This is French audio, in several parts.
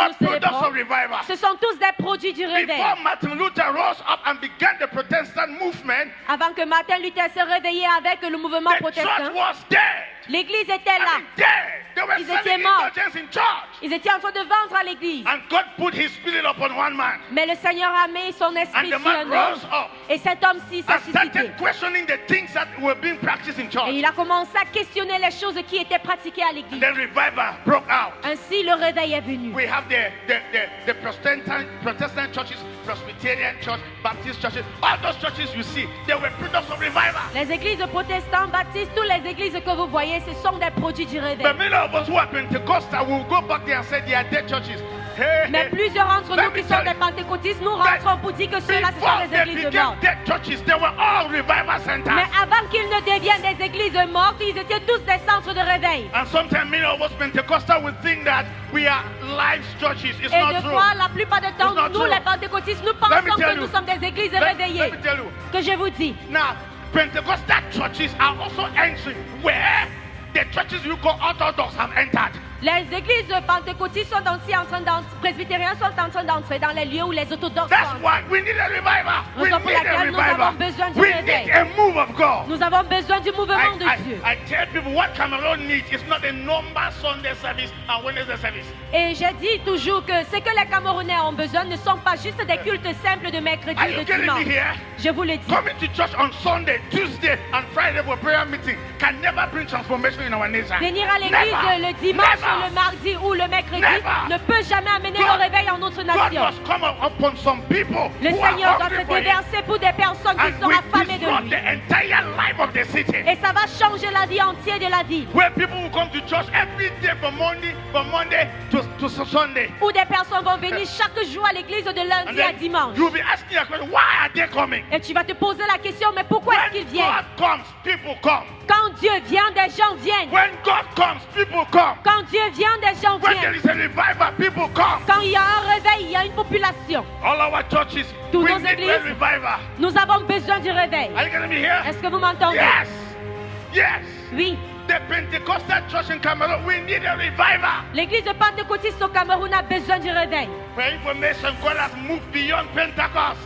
all nous products of célébrons, revival. ce sont tous des produits du réveil. Before Martin Luther rose up and began the Protestant movement, Avant que Martin Luther se réveille avec le mouvement the protestant, church was dead. l'église était là. I mean, dead. They were Ils étaient selling morts. indulgence in church. Ils étaient en train de vendre à l'église. And God put his spirit upon one man. Mais le Seigneur a mis son And esprit the sur un man homme. rose up Et cet homme-ci s'est and suscité. started questioning the things that were being practiced in Et church. il a commencé à questionner les choses qui étaient pratiquées à l'église. Then revival broke out. Ainsi, le réveil est venu. We have the Protestant churches, Presbyterian church, Baptist churches. All those churches you see, they were products of revival. Les églises protestantes, baptistes, toutes les églises que vous voyez, ce sont des produits du réveil. But many of us who are Pentecostal will go back there and say they are dead churches. Hey, Mais hey. plusieurs d'entre Let nous me qui sont tell des you. pentecôtistes, nous rentrons pour dire que ceux-là, ce Before sont des they églises became mortes. dead churches, they were all revival centers. Mais avant qu'ils ne deviennent des églises mortes, ils étaient tous des centres de réveil. And sometimes many of us Pentecostal will think that we are live churches. It's Et not de true. fois, la plupart du temps, It's not nous true. les pentecôtistes, nous Let me pensons tell que you. nous sommes des églises Let réveillées. me tell you. Que je vous dis, Now, Pentecostal churches are also entering where the churches you call Orthodox have entered. les églises pentecôtistes sont aussi en train d'entrer, presbytériens sont en train d'entrer dans les lieux où les orthodoxes That's sont. why we need a revival. We Raison pour need a laquelle nous revival. avons besoin du We réveil. need a move of God. Nous avons besoin du mouvement de Dieu. I tell people what Cameroon needs is not a normal Sunday service and Wednesday service. Et j'ai dit toujours que ce que les Camerounais ont besoin ne sont pas juste des cultes simples de mercredi Are et you de getting me dimanche. here? Je vous le dis. Coming to church on Sunday, Tuesday, and Friday for prayer meeting can never bring transformation in our nation. Venir à l'église Never. le dimanche, Never. le mardi ou le mercredi Never. ne peut jamais amener God- le réveil en notre God nation. must come upon some people Le who are Seigneur doit hungry se for Him. déverser pour des personnes qui And sont we affamées de disrupt lui. the entire life of the city. Et ça va changer la vie entière de la ville. Where people will come to church every day from Monday to Sunday. Où des personnes vont venir chaque jour à l'église de And lundi à then dimanche. you'll be asking a question, why are they coming? Et tu vas te poser la question, mais pourquoi est-ce qu'ils When viennent? God comes, people come. Quand Dieu vient, des gens viennent. When God comes, people come. Quand Dieu vient, des gens When there viennent. is a revival, people come. Quand il y a un réveil, il y a une population. All our churches, Tous we nos need a églises. revival. Nous avons besoin du réveil. Are you going to be here? Est-ce que vous m'entendez? Yes. Yes. Oui. The Pentecostal church in Cameroon, we need a revival. L'église pentecôtiste au Cameroun a besoin du réveil. For information, God has moved beyond Pentecost.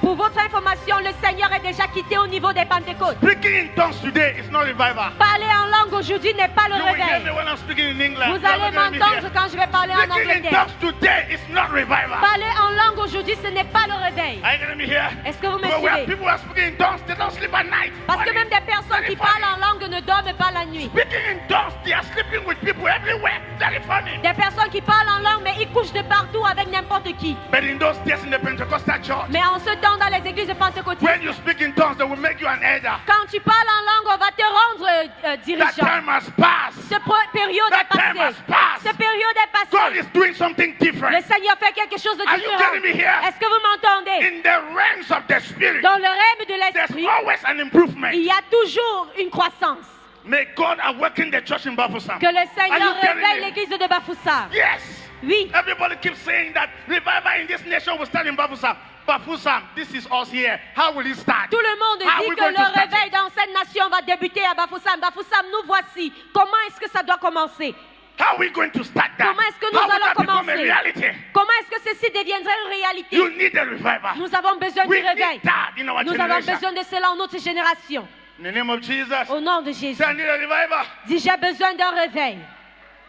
Pour votre information, le Seigneur est déjà quitté au niveau des Pentecôtes. Speaking in tongues today is not revival. Parler en langue aujourd'hui n'est pas le You will hear réveil. me when I'm speaking in England. Vous allez m'entendre quand je vais parler en Speaking in Angleterre. tongues today is not revival. Parler en langue aujourd'hui, ce n'est pas le réveil. Are you going to be here? Est-ce que vous me But where suivez? people are speaking in tongues, they don't sleep at night. Parce que Funny. même des personnes qui Very funny. parlent en langue ne dorment pas la nuit. Speaking in tongues, they are sleeping with people everywhere. Very funny. Des personnes qui parlent en langue, mais ils couchent de partout avec n'importe qui. But in those days in the Pentecostal church, Mais en ce temps, dans les églises pentecôtistes, when you speak in tongues, they will make you an elder. quand tu parles en langue, on va te rendre That dirigeant. time has passed. Cette période That est time has passée. passed. Cette période est God passée. is doing something Le different. Seigneur fait quelque chose de Are you différent. getting me here? Est-ce que vous m'entendez? In the realms of the spirit, Dans le règne de there's l'esprit, always an improvement. il y a toujours une croissance. May God awaken the church in Bafoussam. Que le Are Seigneur you getting réveille me? l'église de Bafoussam. Yes. Oui. Everybody keeps saying that revival in this nation will start in Bafoussam. Bafoussam, this is us here. How will it start? Tout le monde How are dit we que going to le start réveil it? dans cette nation va débuter à Bafoussam. Bafoussam, nous voici. Comment est-ce que ça doit commencer? How are we going to start that? Comment est-ce que nous How will allons that become a commencer? reality? Comment est-ce que ceci deviendrait une réalité? You need a revival. Nous avons besoin We du réveil. need that in our Nous avons generation. besoin de cela en notre génération. In the name of Jesus. Au nom de Jésus. Say, I need a revival. Dis, j'ai besoin d'un réveil.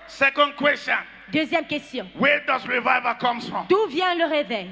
Second question. Deuxième question. Where does revival comes from? D'où vient le réveil?